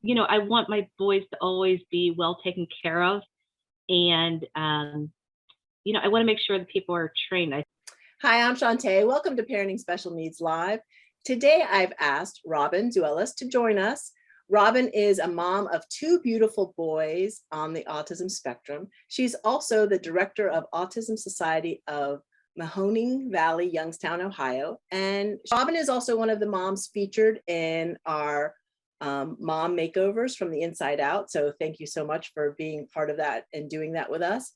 I want my boys to always be well taken care of. And, I want to make sure that people are trained. Hi, I'm Shantae. Welcome to Parenting Special Needs Live. Today, I've asked Robin Suzelis to join us. Robin is a mom of two beautiful boys on the autism spectrum. She's also the director of Autism Society of Mahoning Valley, Youngstown, Ohio. And Robin is also one of the moms featured in our mom makeovers from the inside out. So thank you so much for being part of that and doing that with us.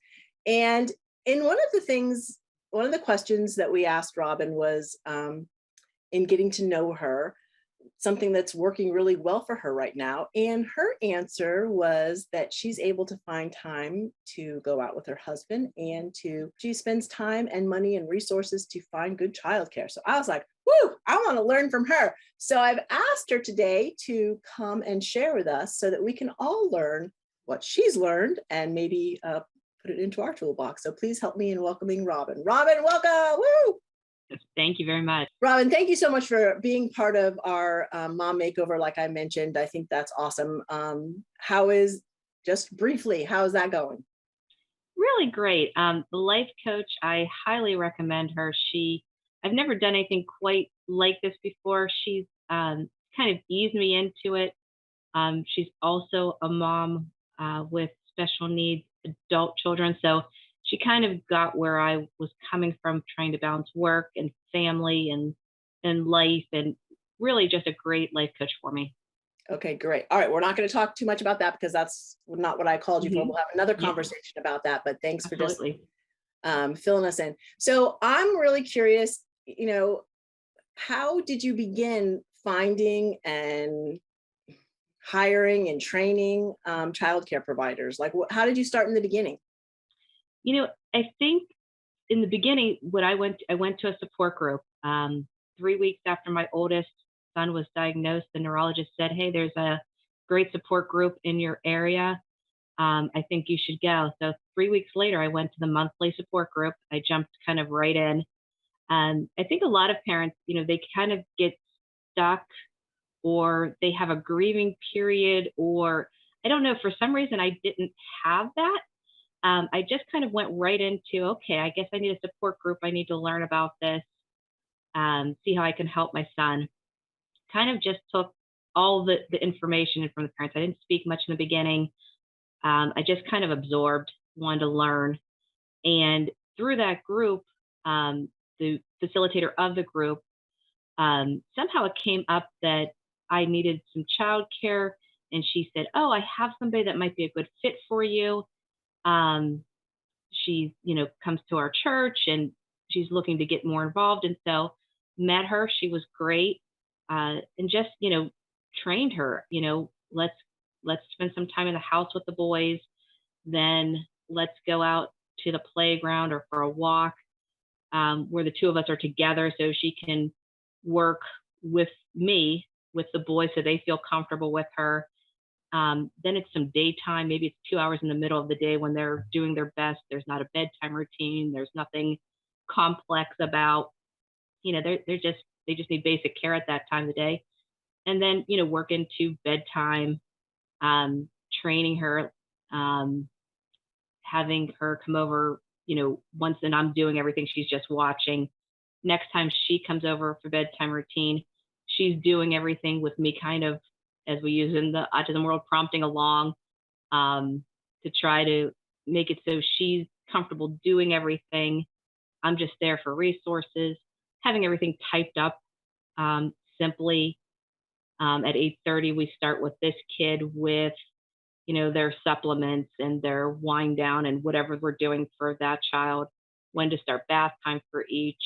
And in one of the questions that we asked Robin was in getting to know her, something that's working really well for her right now. And her answer was that she's able to find time to go out with her husband and she spends time and money and resources to find good childcare. So I was like, whoo, I want to learn from her. So I've asked her today to come and share with us so that we can all learn what she's learned and maybe put it into our toolbox. So please help me in welcoming Robin. Robin, welcome. Woo! Thank you very much. Robin, thank you so much for being part of our mom makeover. Like I mentioned, I think that's awesome. Just briefly, how is that going? Really great. The life coach, I highly recommend her. I've never done anything quite like this before. She's kind of eased me into it. She's also a mom with special needs adult children. So she kind of got where I was coming from, trying to balance work and family and life, and really just a great life coach for me. Okay, great. All right, we're not going to talk too much about that because that's not what I called you for. Mhm. We'll have another Yeah, conversation about that, but thanks for just absolutely. filling us in. So I'm really curious, how did you begin finding and hiring and training childcare providers? Like, how did you start in the beginning? I think in the beginning, when I went to a support group. 3 weeks after my oldest son was diagnosed, the neurologist said, "Hey, there's a great support group in your area. I think you should go." So 3 weeks later, I went to the monthly support group. I jumped kind of right in. I think a lot of parents, they kind of get stuck, or they have a grieving period, or I don't know, for some reason I didn't have that. I just kind of went right into, okay, I guess I need a support group. I need to learn about this, see how I can help my son. Kind of just took all the information in from the parents. I didn't speak much in the beginning. I just kind of absorbed, wanted to learn. And through that group, the facilitator of the group, somehow it came up that I needed some childcare. And she said, "Oh, I have somebody that might be a good fit for you. Um, she, comes to our church and she's looking to get more involved." And so met her. She was great. And just, trained her, let's spend some time in the house with the boys. Then let's go out to the playground or for a walk, where the two of us are together so she can work with me, with the boys, so they feel comfortable with her. Then it's some daytime, maybe it's 2 hours in the middle of the day when they're doing their best. There's not a bedtime routine. There's nothing complex about, they just need basic care at that time of the day. And then, work into bedtime, training her, having her come over, once then I'm doing everything, she's just watching. Next time she comes over for bedtime routine, she's doing everything with me, kind of, as we use in the autism world, prompting along, to try to make it so she's comfortable doing everything. I'm just there for resources, having everything typed up, simply. At 8:30, we start with this kid with, their supplements and their wind down and whatever we're doing for that child, when to start bath time for each.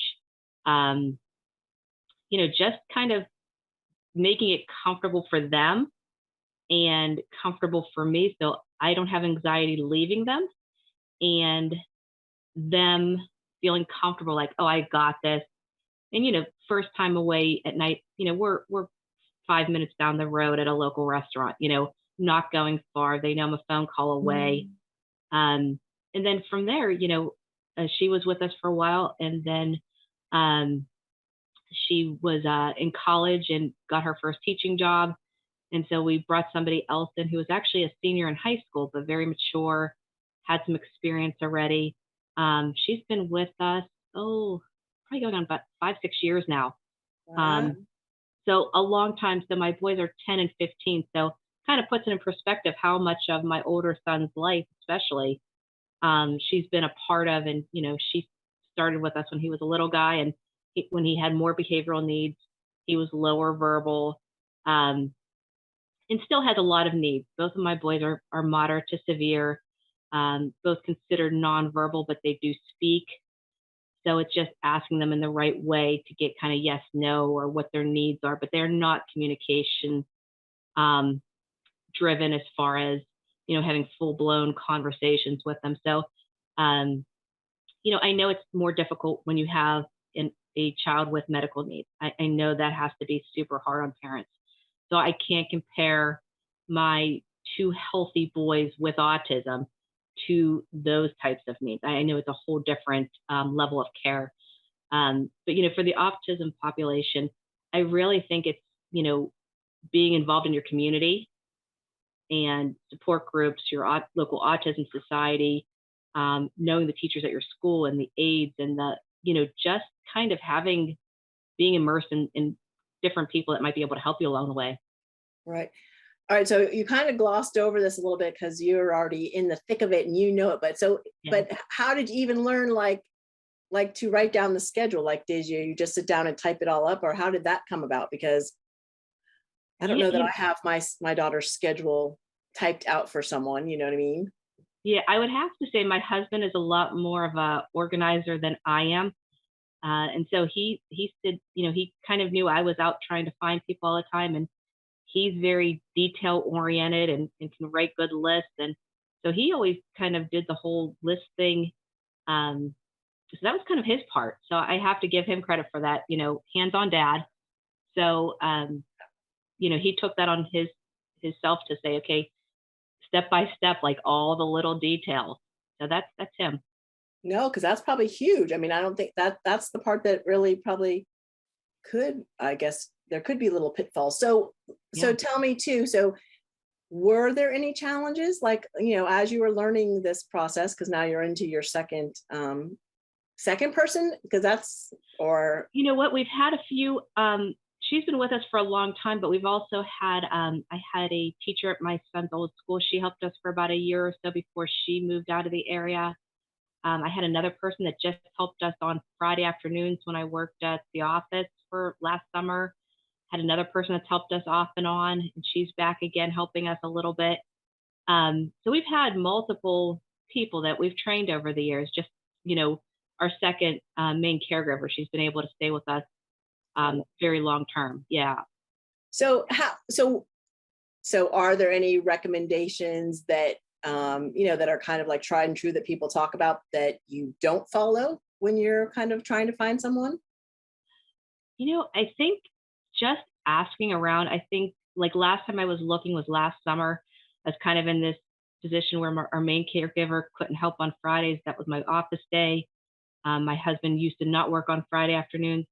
Um, just kind of making it comfortable for them and comfortable for me, so I don't have anxiety leaving them, and them feeling comfortable, like, "Oh, I got this." And, first time away at night, we're 5 minutes down the road at a local restaurant, not going far. They know I'm a phone call away. And then from there, she was with us for a while, and then she was in college and got her first teaching job. And so we brought somebody else in who was actually a senior in high school, but very mature, had some experience already. She's been with us, oh, probably going on about 5, 6 years now. Wow. Um, so a long time. So my boys are 10 and 15. So kind of puts it in perspective how much of my older son's life, especially, she's been a part of. And, she started with us when he was a little guy, and when he had more behavioral needs, he was lower verbal, um, and still has a lot of needs. Both of my boys are moderate to severe, both considered nonverbal, but they do speak. So it's just asking them in the right way to get kind of yes, no, or what their needs are, but they're not communication um, driven as far as, having full blown conversations with them. So, um, I know it's more difficult when you have a child with medical needs. I know that has to be super hard on parents. So I can't compare my two healthy boys with autism to those types of needs. I know it's a whole different level of care. But for the autism population, I really think it's being involved in your community and support groups, your local autism society, knowing the teachers at your school and the aides, and just kind of being immersed in different people that might be able to help you along the way. Right. All right. So you kind of glossed over this a little bit because you're already in the thick of it and you know it. Yeah. But how did you even learn like to write down the schedule? Like, did you just sit down and type it all up, or how did that come about? Because I don't Yeah, know that I have my daughter's schedule typed out for someone. You know what I mean? yeah, I would have to say my husband is a lot more of a organizer than I am. And so he said, he kind of knew I was out trying to find people all the time, and he's very detail oriented and can write good lists. And so he always kind of did the whole list thing. Um, so that was kind of his part. So I have to give him credit for that, hands-on dad. So, he took that on himself to say, okay, step by step, like all the little details. So that's him. No, because that's probably huge. I mean, I don't think that's the part that really probably could, I guess there could be little pitfalls. So Yeah. tell me too. So were there any challenges like, as you were learning this process, because now you're into your second person, because that's, or You know what? We've had a few. She's been with us for a long time, but we've also had. I had a teacher at my son's old school. She helped us for about a year or so before she moved out of the area. I had another person that just helped us on Friday afternoons when I worked at the office for last summer. Had another person that's helped us off and on, and she's back again helping us a little bit. So we've had multiple people that we've trained over the years. Just our second main caregiver, she's been able to stay with us very long term. Yeah. so how so are there any recommendations that that are kind of like tried and true that people talk about that you don't follow when you're kind of trying to find someone? I think just asking around. I think like last time I was looking was last summer. I was kind of in this position where our main caregiver couldn't help on Fridays. That was my office day. My husband used to not work on Friday afternoons.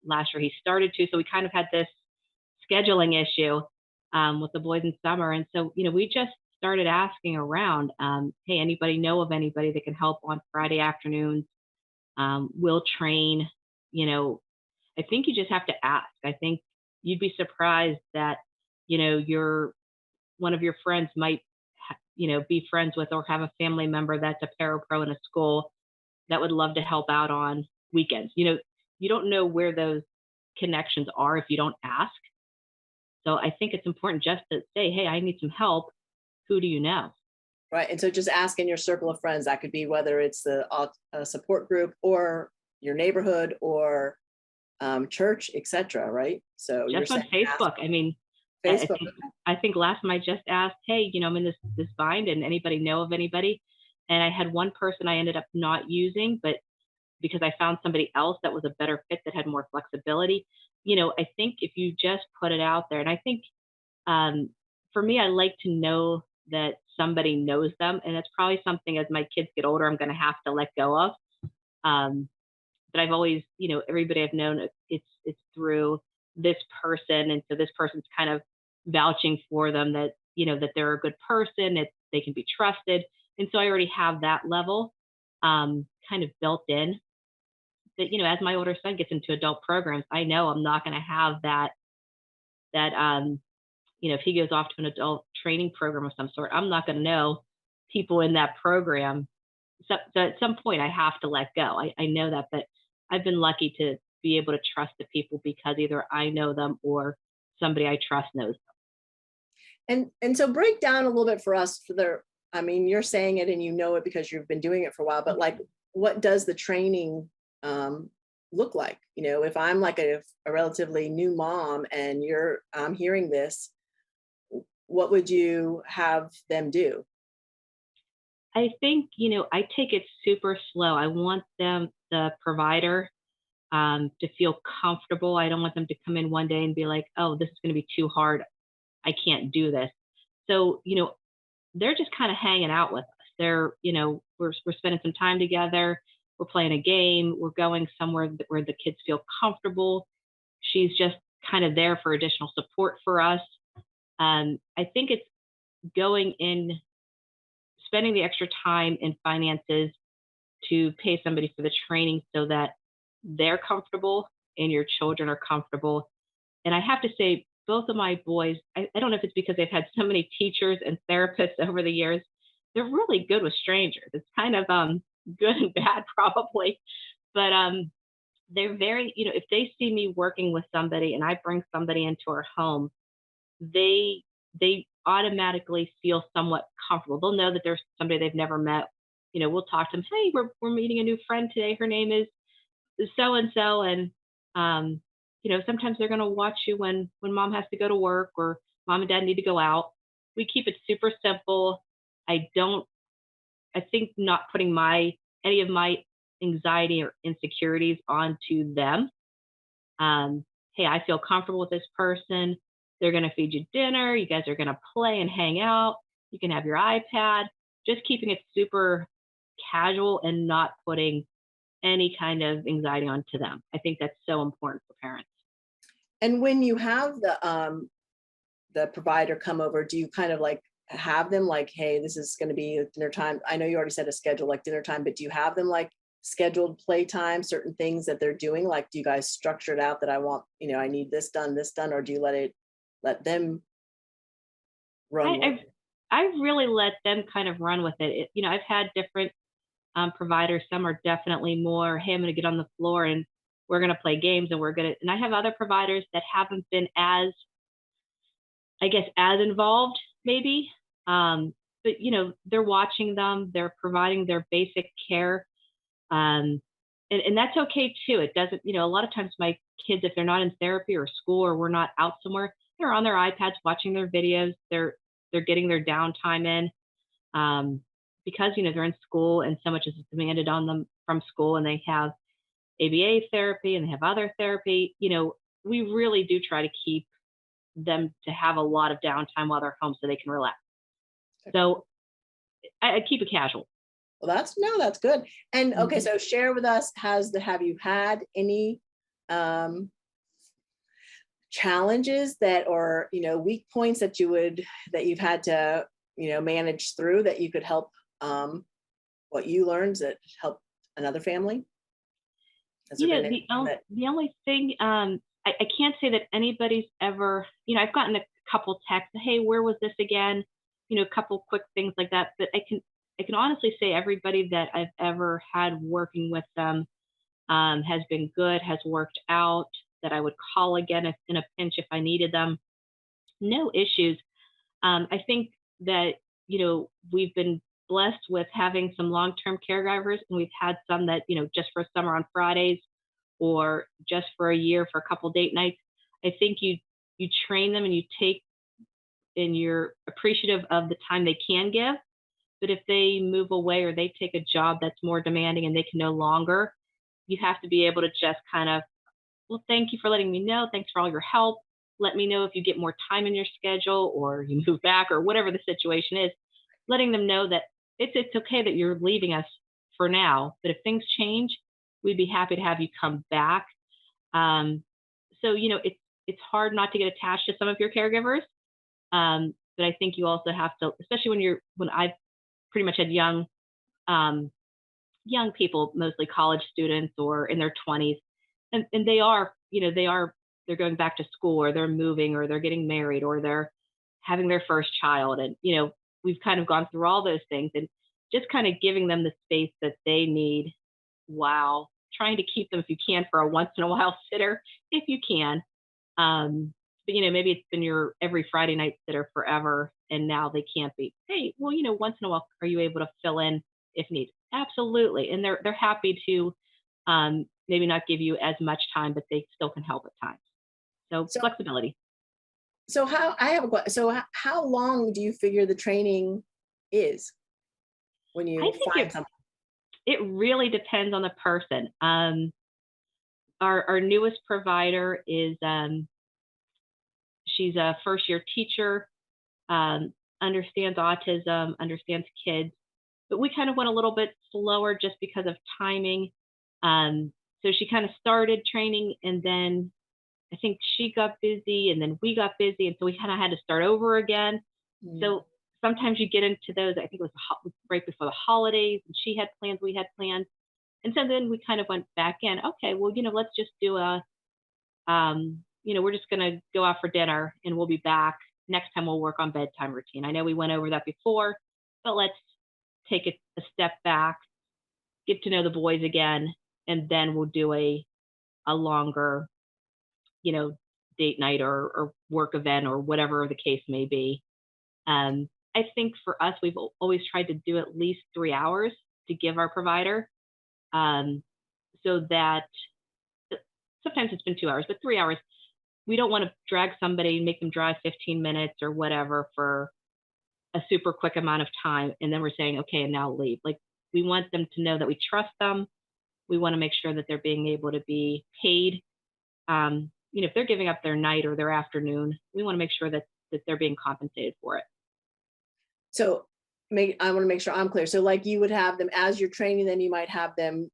Last year he started to, so we kind of had this scheduling issue with the boys in summer. And so, we just started asking around, hey, anybody know of anybody that can help on Friday afternoons? We'll train, you know, I think you just have to ask. I think you'd be surprised that, your one of your friends might, be friends with or have a family member that's a parapro in a school that would love to help out on weekends. You don't know where those connections are if you don't ask. So I think it's important just to say, hey, I need some help. Who do you know? Right. And so just ask in your circle of friends. That could be whether it's the support group or your neighborhood or church, etc. Right. So you're Just on saying ask Facebook. I mean, I Facebook. think I think last time I just asked, hey, I'm in this bind, and anybody know of anybody? And I had one person I ended up not using, but because I found somebody else that was a better fit that had more flexibility. I think if you just put it out there, and I think um, for me, I like to know that somebody knows them, and it's probably something as my kids get older, I'm going to have to let go of. Um, but I've always, everybody I've known, it's through this person, and so this person's kind of vouching for them that, that they're a good person, that they can be trusted. And so I already have that level kind of built in that, as my older son gets into adult programs, I know I'm not going to have that, if he goes off to an adult training program of some sort, I'm not going to know people in that program. So at some point I have to let go. I know that, but I've been lucky to be able to trust the people because either I know them or somebody I trust knows them. And so break down a little bit for us I mean, you're saying it and you know it because you've been doing it for a while, but like, what does the training look like? If I'm like a relatively new mom and I'm hearing this, what would you have them do? I think, I take it super slow. I want the provider, to feel comfortable. I don't want them to come in one day and be like, oh, this is going to be too hard. I can't do this. So, they're just kind of hanging out with us. They're, we're spending some time together. We're playing a game. We're going somewhere where the kids feel comfortable. She's just kind of there for additional support for us. I think it's going in, spending the extra time and finances to pay somebody for the training so that they're comfortable and your children are comfortable. And I have to say, both of my boys, I don't know if it's because they've had so many teachers and therapists over the years, they're really good with strangers. It's kind of good and bad probably, but they're very, if they see me working with somebody and I bring somebody into our home, they automatically feel somewhat comfortable. They'll know that there's somebody they've never met. We'll talk to them. Hey, we're meeting a new friend today. Her name is so and so, and sometimes they're going to watch you when mom has to go to work or mom and dad need to go out. We keep it super simple. I think not putting any of my anxiety or insecurities onto them. Hey, I feel comfortable with this person. They're going to feed you dinner. You guys are going to play and hang out. You can have your iPad. Just keeping it super casual and not putting any kind of anxiety onto them. I think that's so important for parents. And when you have the provider come over, do you kind of like have them like, hey, this is going to be dinner time? I know you already said a schedule like dinner time, but do you have them like scheduled playtime, certain things that they're doing? Like, do you guys structure it out that I want, I need this done, or do you let them run? I really let them kind of run with it. I've had different providers. Some are definitely more, hey, I'm going to get on the floor and we're going to play games and and I have other providers that haven't been as involved maybe. But, they're watching them, they're providing their basic care. And that's okay too. It doesn't, a lot of times my kids, if they're not in therapy or school or we're not out somewhere, they're on their iPads watching their videos. They're getting their downtime in because, they're in school and so much is demanded on them from school and they have ABA therapy and they have other therapy. We really do try to keep them to have a lot of downtime while they're home so they can relax. So I keep it casual. Well, that's good. And okay, so share with us, have you had any challenges or weak points that you've had to manage through that you could help what you learned that help another family? The only thing I can't say that anybody's ever, I've gotten a couple texts, hey, where was this again? A couple quick things like that. But I can honestly say everybody that I've ever had working with them has been good, has worked out, that I would call again if in a pinch if I needed them. No issues. I think that, we've been blessed with having some long-term caregivers, and we've had some that, just for summer on Fridays or just for a year for a couple date nights. I think you train them and you're appreciative of the time they can give. But if they move away or they take a job that's more demanding and they can no longer, you have to be able to just kind of, well, thank you for letting me know. Thanks for all your help. Let me know if you get more time in your schedule or you move back or whatever the situation is, letting them know that it's okay that you're leaving us for now. But if things change, we'd be happy to have you come back. So, it's hard not to get attached to some of your caregivers. But I think you also have to, especially when I've pretty much had um, young people, mostly college students or in their 20s, and they are, they're going back to school, or they're moving, or they're getting married, or they're having their first child. And, we've kind of gone through all those things, and just kind of giving them the space that they need while trying to keep them, if you can, for a once in a while sitter, if you can. But, maybe it's been your every Friday night sitter forever, and now they can't be. Hey, well, once in a while, are you able to fill in if needed? Absolutely. And they're happy to, maybe not give you as much time, but they still can help at times. So So, flexibility. how long do you figure the training is when I you think find something? it really depends on the person. Our newest provider is, she's a first year teacher, understands autism, understands kids, but we kind of went a little bit slower just because of timing. So she kind of started training, and then I think she got busy, and then we got busy. And so we kind of had to start over again. Mm. So sometimes you get into those, I think it was right before the holidays, and she had plans, we had plans. And so then we kind of went back in. Okay, well, let's just do we're just going to go out for dinner, and we'll be back. Next time we'll work on bedtime routine. I know we went over that before, but let's take it a step back, get to know the boys again, and then we'll do a longer, date night or work event, or whatever the case may be. I think for us, we've always tried to do at least 3 hours to give our provider, so that sometimes it's been 2 hours, but 3 hours. We don't want to drag somebody and make them drive 15 minutes or whatever for a super quick amount of time, and then we're saying, okay, and now leave. Like, we want them to know that we trust them. We want to make sure that they're being able to be paid. If they're giving up their night or their afternoon, we want to make sure that they're being compensated for it. So I want to make sure I'm clear. So like you would have them as you're training them, you might have them,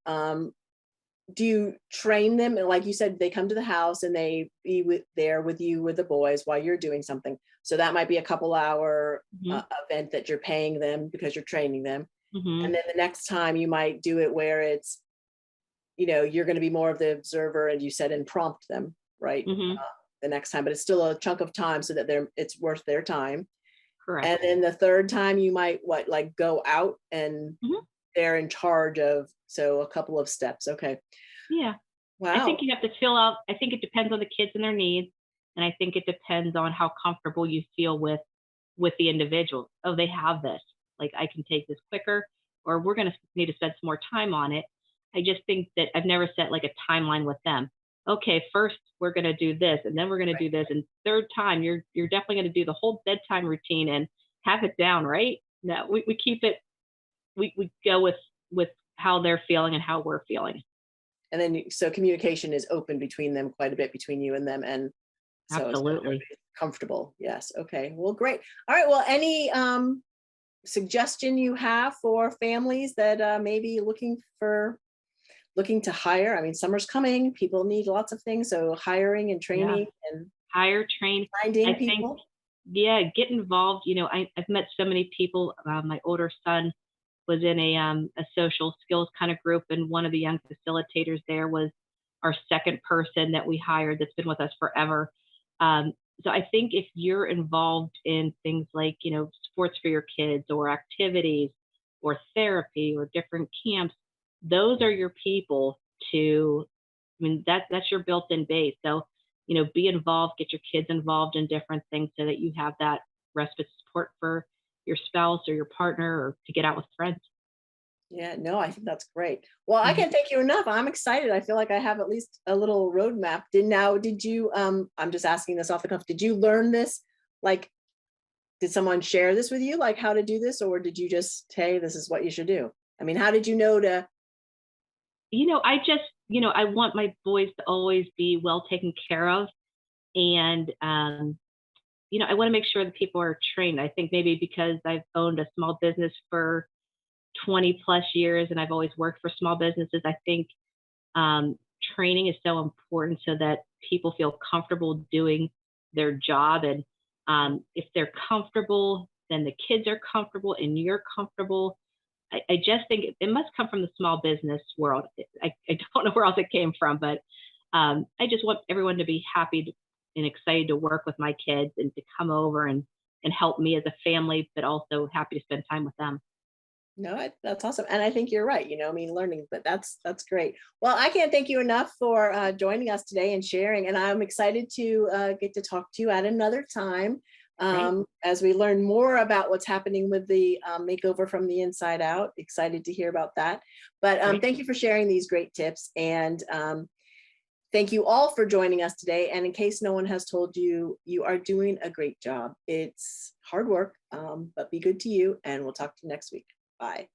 do you train them? And like you said, they come to the house and they be there with you, with the boys, while you're doing something. So that might be a couple hour Mm-hmm. event that you're paying them because you're training them. Mm-hmm. And then the next time you might do it where it's, you're going to be more of the observer, and you said, and prompt them, right? Mm-hmm. The next time, but it's still a chunk of time so that it's worth their time. Correct. And then the third time you might go out, and Mm-hmm. they're in charge of, so a couple of steps. Okay. Yeah. Wow. I think you have to fill out, I think it depends on the kids and their needs. And I think it depends on how comfortable you feel with the individual. Oh, they have this. Like, I can take this quicker, or we're going to need to spend some more time on it. I just think that I've never set like a timeline with them. Okay, first we're going to do this, and then we're going to do this, and third time you're definitely going to do the whole bedtime routine and have it down, right? No, we keep it. We go with how they're feeling and how we're feeling. And then, so communication is open between them, quite a bit between you and them. And so Absolutely. it's comfortable. Yes. Okay. Well, great. All right. Well, any suggestion you have for families that may be looking to hire? I mean, summer's coming. People need lots of things. So hiring and training and hire, train. finding people. Get involved. I've met so many people. My older son was in a social skills kind of group, and one of the young facilitators there was our second person that we hired that's been with us forever. So I think if you're involved in things like, sports for your kids, or activities, or therapy, or different camps, those are your people that's your built-in base. So, be involved, get your kids involved in different things so that you have that respite support for your spouse or your partner, or to get out with friends. Yeah, no, I think that's great. Well, I can't thank you enough. I'm excited. I feel like I have at least a little roadmap. Did you, I'm just asking this off the cuff. Did you learn this? Like, did someone share this with you? Like how to do this? Or did you just, hey, this is what you should do? I mean, how did you know to? I just, I want my boys to always be well taken care of. And, I want to make sure that people are trained. I think maybe because I've owned a small business for 20 plus years, and I've always worked for small businesses, I think training is so important so that people feel comfortable doing their job. And If they're comfortable, then the kids are comfortable and you're comfortable. I just think it must come from the small business world. I don't know where else it came from, but I just want everyone to be happy and excited to work with my kids and to come over and help me as a family, but also happy to spend time with them. No, that's awesome. And I think you're right. I mean, learning, but that's great. Well, I can't thank you enough for joining us today and sharing. And I'm excited to get to talk to you at another time Great. as we learn more about what's happening with the makeover from the inside out. Excited to hear about that. But Great. thank you for sharing these great tips. And thank you all for joining us today. And in case no one has told you, you are doing a great job. It's hard work, but be good to you. And we'll talk to you next week. Bye.